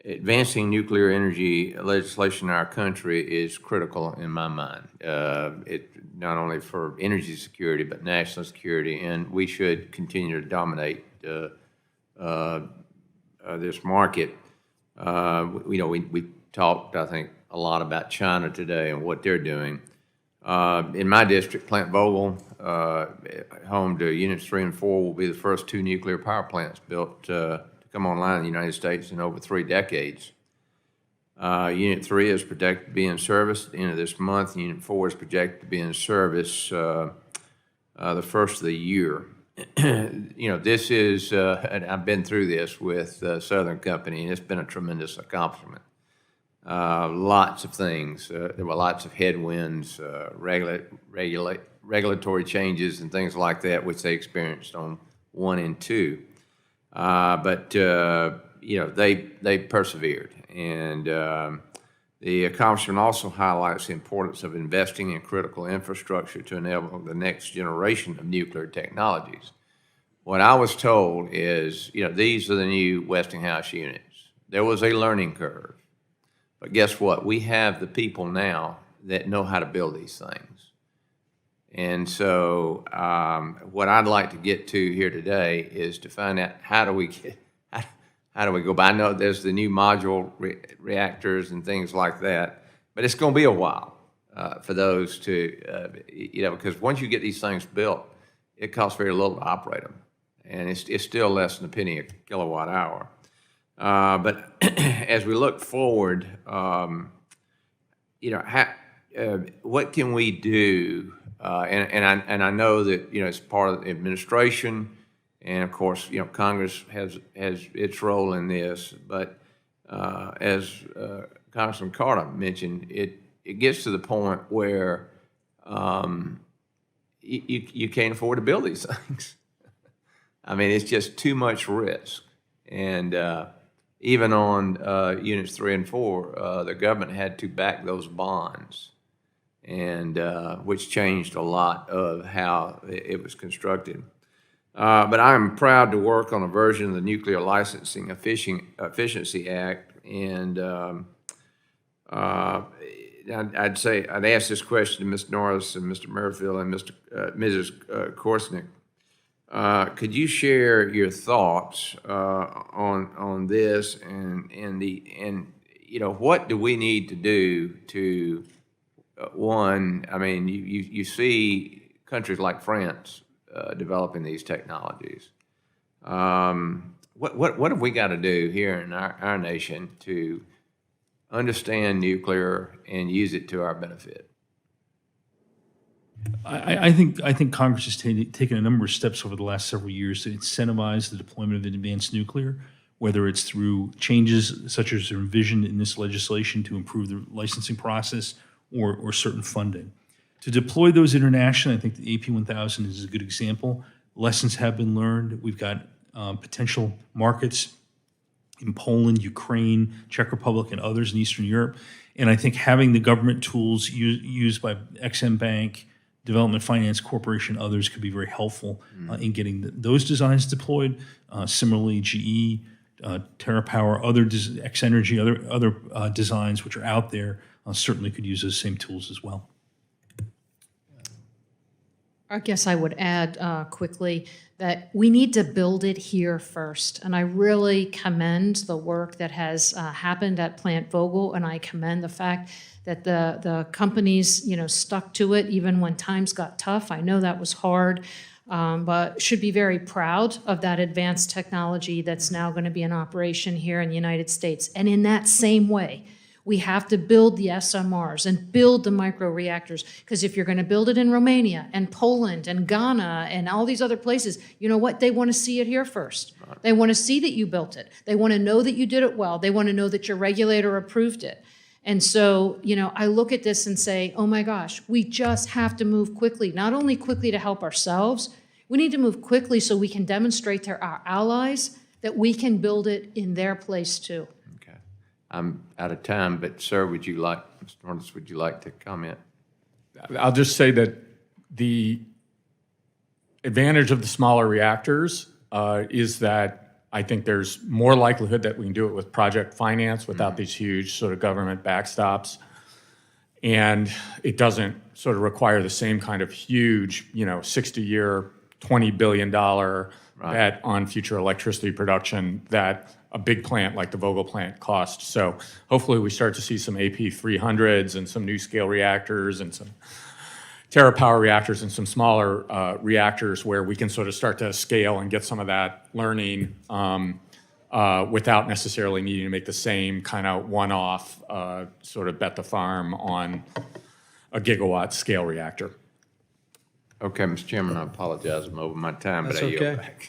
advancing nuclear energy legislation in our country is critical in my mind. It not only for energy security but national security, and we should continue to dominate this market. We talked, I think, a lot about China today and what they're doing. In my district, Plant Vogtle, home to Units 3 and 4, will be the first two nuclear power plants built to come online in the United States in over 3 decades. Unit 3 is projected to be in service at the end of this month. Unit 4 is projected to be in service the first of the year. This is, and I've been through this with Southern Company, and it's been a tremendous accomplishment. Lots of things. There were lots of headwinds, regulatory changes, and things like that, which they experienced on 1 and 2. But they persevered, and the accomplishment also highlights the importance of investing in critical infrastructure to enable the next generation of nuclear technologies. What I was told is, these are the new Westinghouse units. There was a learning curve, but guess what? We have the people now that know how to build these things. And so what I'd like to get to here today is to find out how do we go by. I know there's the new modular reactors and things like that, but it's going to be a while for those to, because once you get these things built, it costs very little to operate them, and it's still less than a penny a kilowatt hour. But as we look forward, what can we do? And I know that it's part of the administration, and of course Congress has its role in this. But as Congressman Carter mentioned, it gets to the point where you can't afford to build these things. I mean, it's just too much risk, and even on Units 3 and 4, the government had to back those bonds, and which changed a lot of how it was constructed. But I'm proud to work on a version of the Nuclear Licensing Efficiency Act, and I'd ask this question to Ms. Norris and Mr. Merrifield and Mrs. Korsnick. Could you share your thoughts on this, and what do we need to do to one? I mean, you see countries like France developing these technologies. What have we got to do here in our nation to understand nuclear and use it to our benefit? I think Congress has taken a number of steps over the last several years to incentivize the deployment of advanced nuclear, whether it's through changes such as are envisioned in this legislation to improve the licensing process or certain funding. To deploy those internationally, I think the AP1000 is a good example. Lessons have been learned. We've got potential markets in Poland, Ukraine, Czech Republic, and others in Eastern Europe. And I think having the government tools used by Ex-Im Bank, Development Finance Corporation, others could be very helpful in getting those designs deployed. Similarly, GE, TerraPower, other X-Energy, other designs which are out there certainly could use those same tools as well. I guess I would add quickly that we need to build it here first. And I really commend the work that has happened at Plant Vogtle, and I commend the fact that the companies, stuck to it even when times got tough. I know that was hard, but should be very proud of that advanced technology that's now going to be in operation here in the United States. And in that same way, we have to build the SMRs and build the microreactors, because if you're going to build it in Romania and Poland and Ghana and all these other places, you know what? They want to see it here first. Right. They want to see that you built it. They want to know that you did it well. They want to know that your regulator approved it. And so, I look at this and say, oh my gosh, we just have to move quickly, not only quickly to help ourselves, we need to move quickly so we can demonstrate to our allies that we can build it in their place too. I'm out of time, but sir, Mr. Norris, would you like to comment? I'll just say that the advantage of the smaller reactors is that I think there's more likelihood that we can do it with project finance without these huge sort of government backstops. And it doesn't sort of require the same kind of huge, 60-year, $20 billion bet on future electricity production that a big plant like the Vogtle plant costs. So hopefully we start to see some AP300s and some new scale reactors and some TerraPower reactors and some smaller reactors where we can sort of start to scale and get some of that learning without necessarily needing to make the same kind of one-off sort of bet the farm on a gigawatt scale reactor. Okay, Mr. Chairman, I apologize, I'm over my time, but That's I yield okay. back.